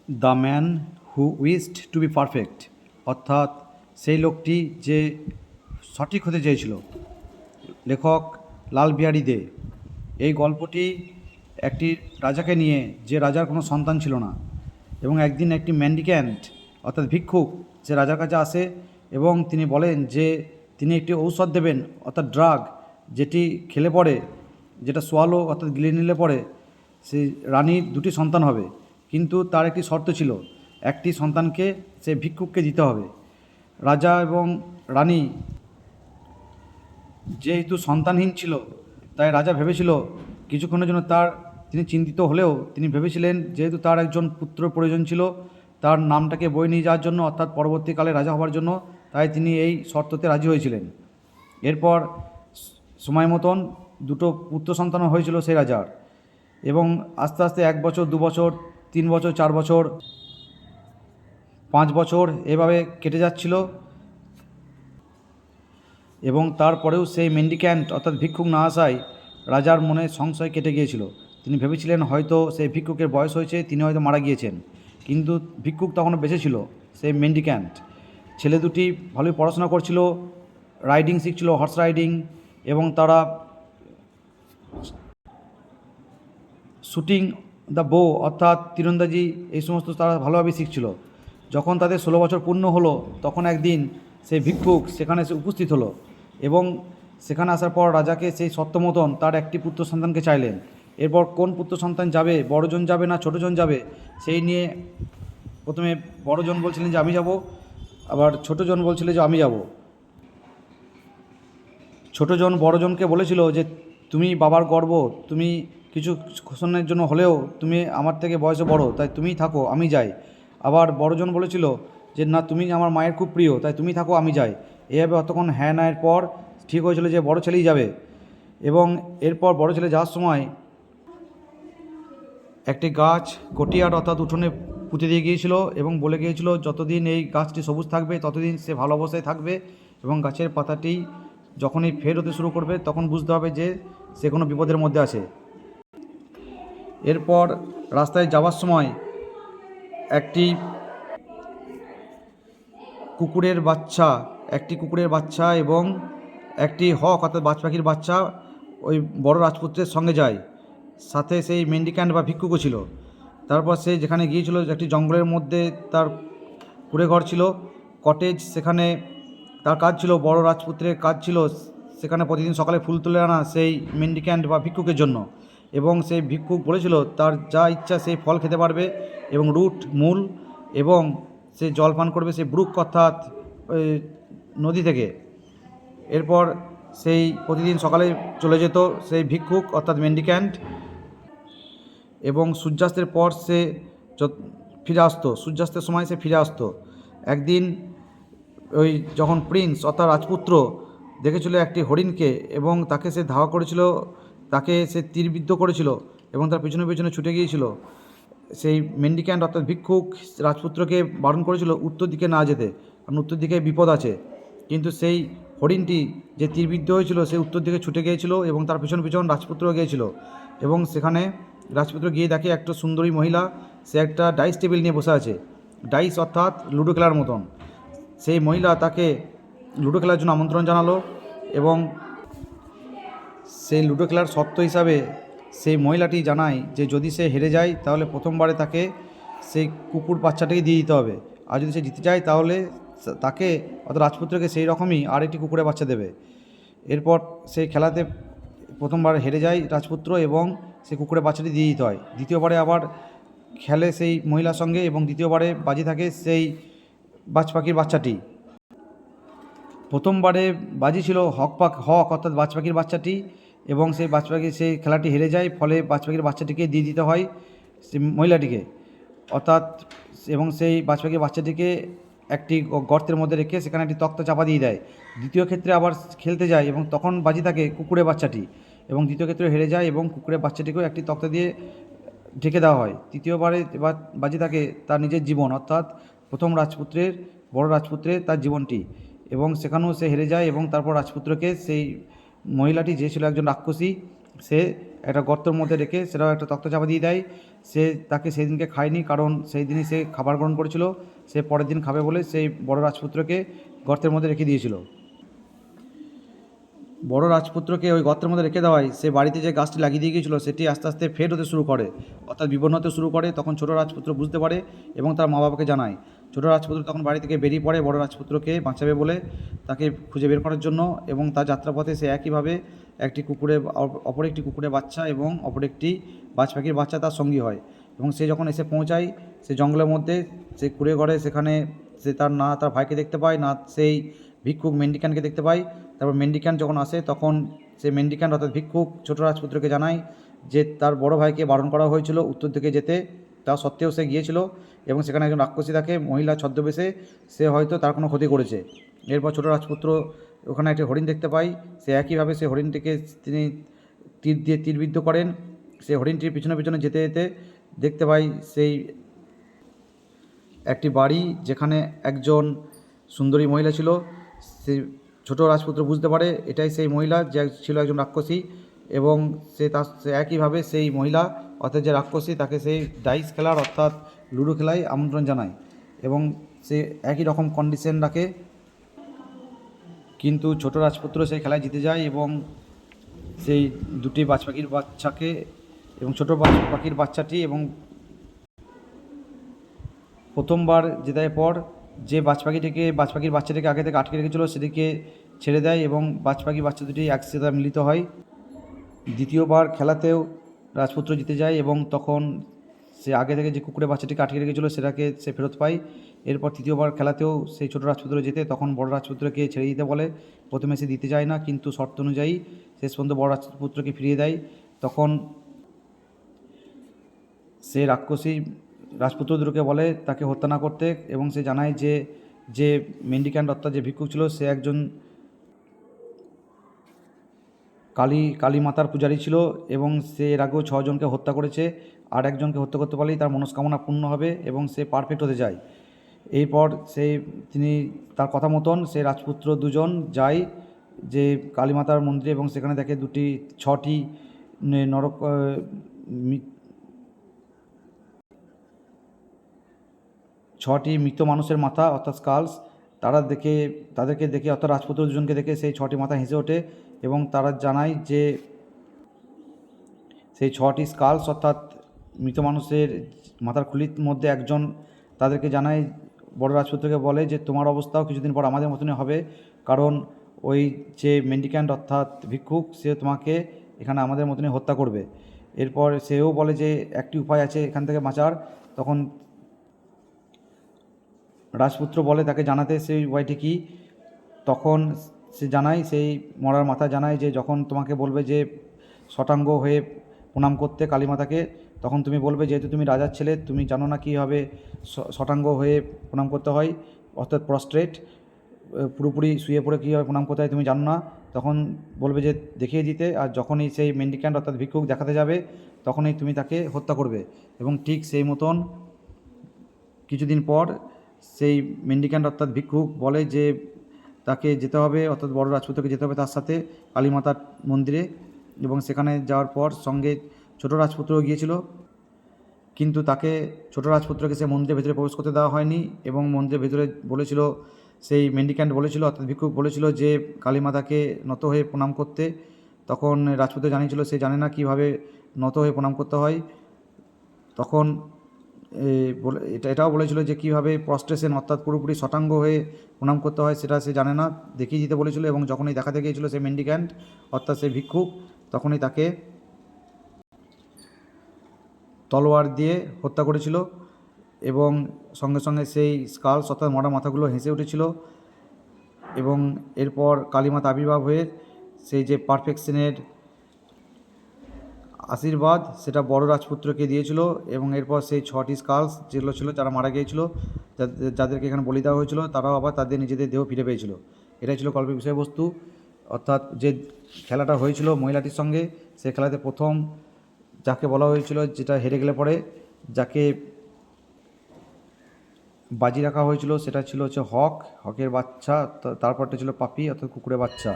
The man who wished to be perfect, অর্থাৎ সেই লোকটি যে সঠিক হতে চেয়েছিল। লেখক লাল বিহারী দে। এই গল্পটি একটি রাজাকে নিয়ে, যে রাজার কোনো সন্তান ছিল না, এবং একদিন একটি ম্যান্ডিক্যান্ট অর্থাৎ ভিক্ষুক সে রাজার কাছে আসে এবং তিনি বলেন যে তিনি একটি ঔষধ দেবেন অর্থাৎ ড্রাগ, যেটি খেলে পরে, যেটা সোয়ালো অর্থাৎ গিলে নিলে পরে সেই রানীর দুটি সন্তান হবে, কিন্তু তার একটি শর্ত ছিল, একটি সন্তানকে সে ভিক্ষুককে দিতে হবে। রাজা এবং রানী যেহেতু সন্তানহীন ছিল, তাই রাজা ভেবেছিল কিছুক্ষণের জন্য তিনি চিন্তিত হলেও তিনি ভেবেছিলেন যেহেতু তার একজন পুত্র প্রয়োজন ছিল তার নামটাকে বয়ে নিয়ে যাওয়ার জন্য, অর্থাৎ পরবর্তীকালে রাজা হওয়ার জন্য, তাই তিনি এই শর্ততে রাজি হয়েছিলেন। এরপর সময় মতন দুটো পুত্র সন্তান হয়েছিল সেই রাজার, এবং আস্তে আস্তে 1 বছর, 2 বছর, 3 বছর, 4 বছর, 5 বছর এভাবে কেটে যাচ্ছিল। এবং তারপরেও সেই মেন্ডিক্যান্ট অর্থাৎ ভিক্ষুক না আসায় রাজার মনে সংশয় কেটে গিয়েছিল। তিনি ভেবেছিলেন হয়তো সেই ভিক্ষুকের বয়স হয়েছে, তিনি হয়তো মারা গিয়েছেন, কিন্তু ভিক্ষুক তখনও বেঁচে ছিল, সেই মেন্ডিক্যান্ট। ছেলে দুটি ভালোই পড়াশোনা করছিল, রাইডিং শিখছিল, হর্স রাইডিং, এবং তারা শুটিং দ্য বো অর্থাৎ তীরন্দাজি এই সমস্ত তারা ভালোভাবে শিখছিল। যখন তাদের 16 বছর পূর্ণ হলো, তখন একদিন সেই ভিক্ষুক সেখানে এসে উপস্থিত হলো, এবং সেখানে আসার পর রাজাকে সেই শর্ত মতন তার একটি পুত্র সন্তানকে চাইলেন। এরপর কোন পুত্র সন্তান যাবে, বড়জন যাবে না ছোটোজন যাবে, সেই নিয়ে প্রথমে বড়জন বলছিলেন যে আমি যাব, আবার ছোটোজন বলছিল যে আমি যাব। ছোটোজন বড়জনকে বলেছিল যে তুমি বাবার গর্ব, তুমি কিছুক্ষণের জন্য হলেও তুমি আমার থেকে বয়সে বড়, তাই তুমিই থাকো, আমি যাই। আবার বড়জন বলেছিল যে না, তুমি আমার মায়ের খুব প্রিয়, তাই তুমি থাকো, আমি যাই। এভাবে অতক্ষণ হ্যাঁ নায়ের পর ঠিক হয়েছিল যে বড় ছেলেই যাবে। এবং এরপর বড় ছেলে যাওয়ার সময় একটি গাছ কটিয়ার অর্থাৎ উঠোনে পুঁতে দিয়ে গিয়েছিল এবং বলে গিয়েছিল যতদিন এই গাছটি সবুজ থাকবে ততদিন সে ভালো অবস্থায় থাকবে, এবং গাছের পাতাটি যখনই ফেড হতে শুরু করবে তখন বুঝতে হবে যে সে কোনো বিপদের মধ্যে আছে। এরপর রাস্তায় যাওয়ার সময় একটি কুকুরের বাচ্চা এবং একটি হক অর্থাৎ বাজ পাখির বাচ্চা ওই বড় রাজপুত্রের সঙ্গে যায়, সাথে সেই মেন্ডিক্যান্ট বা ভিক্ষুকও ছিল। তারপর সে যেখানে গিয়েছিল একটি জঙ্গলের মধ্যে তার কুঁড়েঘর ছিল, কটেজ, সেখানে তার কাজ ছিল, বড় রাজপুত্রের কাজ ছিল সেখানে প্রতিদিন সকালে ফুল তুলে আনা সেই মেন্ডিক্যান্ট বা ভিক্ষুকের জন্য। এবং সেই ভিক্ষুক বলেছিল তার যা ইচ্ছা সেই ফল খেতে পারবে, এবং রুট মূল, এবং সে জল পান করবে সেই ব্রুক অর্থাৎ নদী থেকে। এরপর সেই প্রতিদিন সকালে চলে যেত সেই ভিক্ষুক অর্থাৎ মেন্ডিক্যান্ট, এবং সূর্যাস্তের পর সে ফিরে আসতো, সূর্যাস্তের সময় সে ফিরে আসতো। একদিন ওই যখন প্রিন্স অর্থাৎ রাজপুত্র দেখেছিল একটি হরিণকে, এবং তাকে সে ধাওয়া করেছিল, তাকে সে তীরবিদ্ধ করেছিল এবং তার পেছনে পেছনে ছুটে গিয়েছিল। সেই মেন্ডিক্যান্ট অর্থাৎ ভিক্ষুক রাজপুত্রকে বারণ করেছিল উত্তর দিকে না যেতে, কারণ উত্তর দিকে বিপদ আছে, কিন্তু সেই হরিণটি যে তীরবিদ্ধ হয়েছিল সে উত্তর দিকে ছুটে গিয়েছিল এবং তার পিছন পিছন রাজপুত্র গিয়েছিল। এবং সেখানে রাজপুত্র গিয়ে দেখে একটা সুন্দরী মহিলা, সে একটা ডাইস টেবিল নিয়ে বসে আছে, ডাইস অর্থাৎ লুডো খেলার মতন। সেই মহিলা তাকে লুডো খেলার জন্য আমন্ত্রণ জানালো, এবং সেই লুডো খেলার শর্ত হিসাবে সেই মহিলাটি জানায় যে যদি সে হেরে যায় তাহলে প্রথমবারে তাকে সেই কুকুর বাচ্চাটাকে দিয়ে দিতে হবে, আর যদি সে জিতে যায় তাহলে তাকে অর্থাৎ রাজপুত্রকে সেই রকমই আরেকটি কুকুরের বাচ্চা দেবে। এরপর সেই খেলাতে প্রথমবার হেরে যায় রাজপুত্র এবং সেই কুকুরের বাচ্চাটি দিয়ে দিতে হয়। দ্বিতীয়বারে আবার খেলে সেই মহিলার সঙ্গে, এবং দ্বিতীয়বারে বাজি থাকে সেই বাজ পাখির বাচ্চাটি। প্রথমবারে বাজি ছিল হক অর্থাৎ বাজ পাখির বাচ্চাটি, এবং সেই বাজ পাখি সেই খেলাটি হেরে যায়, ফলে বাজ পাখির বাচ্চাটিকে দিয়ে দিতে হয় সেই মহিলাটিকে অর্থাৎ, এবং সেই বাজ পাখির বাচ্চাটিকে একটি গর্তের মধ্যে রেখে সেখানে একটি তক্তা চাপা দিয়ে দেয়। দ্বিতীয় ক্ষেত্রে আবার খেলতে যায় এবং তখন বাজি থাকে কুকুরের বাচ্চাটি, এবং দ্বিতীয় ক্ষেত্রে হেরে যায় এবং কুকুরের বাচ্চাটিকেও একটি তক্তা দিয়ে ঢেকে দেওয়া হয়। তৃতীয়বারে এবার বাজি থাকে তার নিজের জীবন অর্থাৎ প্রথম রাজপুত্রের, বড় রাজপুত্রের তার জীবনটি, এবং সেখানেও সে হেরে যায়। এবং তারপর রাজপুত্রকে সেই মহিলাটি যে ছিল একজন রাক্ষসী, সে একটা গর্তের মধ্যে রেখে সেটাও একটা তক্তা চাপা দিয়ে দেয়। সে তাকে সেই দিনকে খায়নি, কারণ সেই দিনই সে খাবার গ্রহণ করেছিল। সে পরের দিন খাবে বলে সেই বড় রাজপুত্রকে গর্তের মধ্যে রেখে দিয়েছিল। বড় রাজপুত্রকে ওই গর্তের মধ্যে রেখে দেওয়ায় সে বাড়িতে যে গাছটি লাগিয়ে দিয়ে গিয়েছিল সেটি আস্তে আস্তে ফেড হতে শুরু করে, অর্থাৎ বিবর্ণ হতে শুরু করে। তখন ছোট রাজপুত্র বুঝতে পারে এবং তার মা বাবাকে জানায়। ছোট রাজপুত্র তখন বাড়ি থেকে বেরিয়ে পড়ে বড় রাজপুত্রকে বাঁচাবে বলে, তাকে খুঁজে বের করার জন্য। এবং তার যাত্রাপথে সে একইভাবে একটি অপর একটি কুকুরের বাচ্চা এবং অপর একটি বাজ পাখির বাচ্চা তার সঙ্গী হয়। এবং সে যখন এসে পৌঁছায় সে জঙ্গলের মধ্যে, সে কুড়ে ঘরে, সেখানে সে তার ভাইকে দেখতে পায়, না সেই ভিক্ষুক মেন্ডিক্যানকে দেখতে পায়। তারপর মেন্ডিক্যান যখন আসে তখন সে মেন্ডিক্যান অর্থাৎ ভিক্ষুক ছোট রাজপুত্রকে জানায় যে তার বড় ভাইকে বারণ করা হয়েছিল উত্তর দিকে যেতে, তা সত্ত্বেও সে গিয়েছিল এবং সেখানে একজন রাক্ষসী থাকে মহিলা ছদ্মবেশে, সে হয়তো তার কোনো ক্ষতি করেছে। এরপর ছোট রাজপুত্র ওখানে একটি হরিণ দেখতে পায়। সে একইভাবে সে হরিণটিকে তিনি তীর দিয়ে তীরবিদ্ধ করেন। সে হরিণটির পিছনে পিছনে যেতে যেতে দেখতে পাই সেই একটি বাড়ি, যেখানে একজন সুন্দরী মহিলা ছিল। সে ছোট রাজপুত্র বুঝতে পারে এটাই সেই মহিলা যে ছিল একজন রাক্ষসী, এবং সে একইভাবে সেই মহিলা অর্থাৎ যে রাক্ষসী তাকে সেই ডাইস খেলার অর্থাৎ লুডো খেলায় আমন্ত্রণ জানায় এবং সে একই রকম কন্ডিশন রাখে। কিন্তু ছোট রাজপুত্র সেই খেলায় জিতে যায় এবং সেই দুটি বাজ পাখির বাচ্চাকে এবং ছোট বাজ পাখির বাচ্চাটি এবং প্রথমবার জেতার পর যে বাজ পাখির বাচ্চাটিকে আগে থেকে আটকে রেখেছিল সেটিকে ছেড়ে দেয় এবং বাজ পাখির বাচ্চা দুটি একসাথে মিলিত হয়। দ্বিতীয়বার খেলাতেও রাজপুত্র জিতে যায় এবং তখন সে আগে থেকে যে কুকুরের বাচ্চাটিকে আটকে রেখেছিল সেটাকে সে ফেরত পায়। এরপর তৃতীয়বার খেলাতেও সেই ছোটো রাজপুত্র জেতে, তখন বড় রাজপুত্রকে ছেড়ে দিতে বলে। প্রথমে সে দিতে যায় না, কিন্তু শর্ত অনুযায়ী শেষ পর্যন্ত বড় রাজপুত্রকে ফিরিয়ে দেয়। তখন সে রাক্ষসী রাজপুত্র দুটোকে বলে তাকে হত্যা না করতে এবং সে জানায় যে মেন্ডিক্যান্ট অর্থাৎ যে ভিক্ষুক ছিল সে একজন কালী মাতার পূজারী ছিল এবং সে এর আগেও 6 জনকে হত্যা করেছে। আর একজনকে হত্যা করতে পারলেই তার মনস্কামনা পূর্ণ হবে এবং সে পারফেক্ট হতে যায়। এরপর তিনি তার কথা মতন সে রাজপুত্র দুজন যায় যে কালীমাতার মন্দিরে এবং সেখানে দেখে 6টি নরক 6টি মৃত মানুষের মাথা অর্থাৎ স্কালস। তাদেরকে দেখে অর্থাৎ রাজপুত্র দুজনকে দেখে সেই 6টি মাথা হেসে ওঠে এবং তারা জানায় যে সেই 6টি স্কালস অর্থাৎ মৃত মানুষের মাথার খুলির মধ্যে একজন তাদেরকে জানায়, বড় রাজপুত্রকে বলে যে তোমার অবস্থাও কিছুদিন পর আমাদের মতনই হবে, কারণ ওই যে মেন্ডিক্যান্ট অর্থাৎ ভিক্ষুক সে তোমাকে এখানে আমাদের মতনই হত্যা করবে। এরপর সেও বলে যে একটি উপায় আছে এখান থেকে বাঁচার। তখন রাজপুত্র বলে তাকে জানাতে সেই উপায়টি কী। তখন সে জানায় সেই মরার মাথা জানায় যে যখন তোমাকে বলবে যে শটাঙ্গ হয়ে প্রণাম করতে কালীমাতাকে, তখন তুমি বলবে যেহেতু তুমি রাজার ছেলে তুমি জানো না কীভাবে শটাঙ্গ হয়ে প্রণাম করতে হয় অর্থাৎ প্রস্ট্রেট, পুরোপুরি শুয়ে পড়ে কীভাবে প্রণাম করতে হয় তুমি জানো না। তখন বলবে যে দেখিয়ে দিতে, আর যখনই সেই মেন্ডিক্যান্ট অর্থাৎ ভিক্ষুক দেখাতে যাবে তখনই তুমি তাকে হত্যা করবে। এবং ঠিক সেই মতন কিছুদিন পর সেই মেন্ডিক্যান্ট অর্থাৎ ভিক্ষুক বলে যে তাকে যেতে হবে অর্থাৎ বড় রাজপুত্রকে যেতে হবে তার সাথে কালীমাতার মন্দিরে, এবং সেখানে যাওয়ার পর সঙ্গে ছোট রাজপুত্রও গিয়েছিল। কিন্তু তাকে ছোট রাজপুত্রকে সে মন্দিরের ভেতরে প্রবেশ করতে দেওয়া হয়নি এবং মন্দিরের ভেতরে বলেছিল সেই মেন্ডিক্যান্ট বলেছিল অর্থাৎ ভিক্ষুক বলেছিল যে কালীমাতাকে নত হয়ে প্রণাম করতে। তখন রাজপুত্র জানিয়েছিল সে জানে না কীভাবে নত হয়ে প্রণাম করতে হয়। তখন এটাও বলেছিল যে কীভাবে প্রস্ট্রেশন অর্থাৎ পুরোপুরি শটাঙ্গ হয়ে প্রণাম করতে হয় সেটা সে জানে না, দেখিয়ে দিতে বলেছিল। এবং যখনই দেখাতে গিয়েছিল সে মেন্ডিক্যান্ট অর্থাৎ সে ভিক্ষুক, তখনই তাকে তলোয়ার দিয়ে হত্যা করেছিল এবং সঙ্গে সঙ্গে সেই স্কালস অর্থাৎ মরা মাথাগুলো হেসে উঠেছিল। এবং এরপর কালীমাতা আবির্ভাব হয়ে সেই যে পারফেকশনের আশীর্বাদ সেটা বড় রাজপুত্রকে দিয়েছিল এবং এরপর সেই 6টি স্কালস যেগুলো ছিল যারা মারা গিয়েছিল, যাদেরকে এখানে বলি দেওয়া হয়েছিল, তারাও আবার তাদের নিজেদের দেহ ফিরে পেয়েছিল। এটাই ছিল গল্পের বিষয়বস্তু। অর্থাৎ যে খেলাটা হয়েছিল মহিলাটির সঙ্গে, সে খেলাতে প্রথম যাকে বলা হয়েছিল, যেটা হেরে গেলে পরে যাকে বাজি রাখা হয়েছিল সেটা ছিল হচ্ছে হকের বাচ্চা, তারপরটা ছিল পাপি অর্থাৎ কুকুরের বাচ্চা।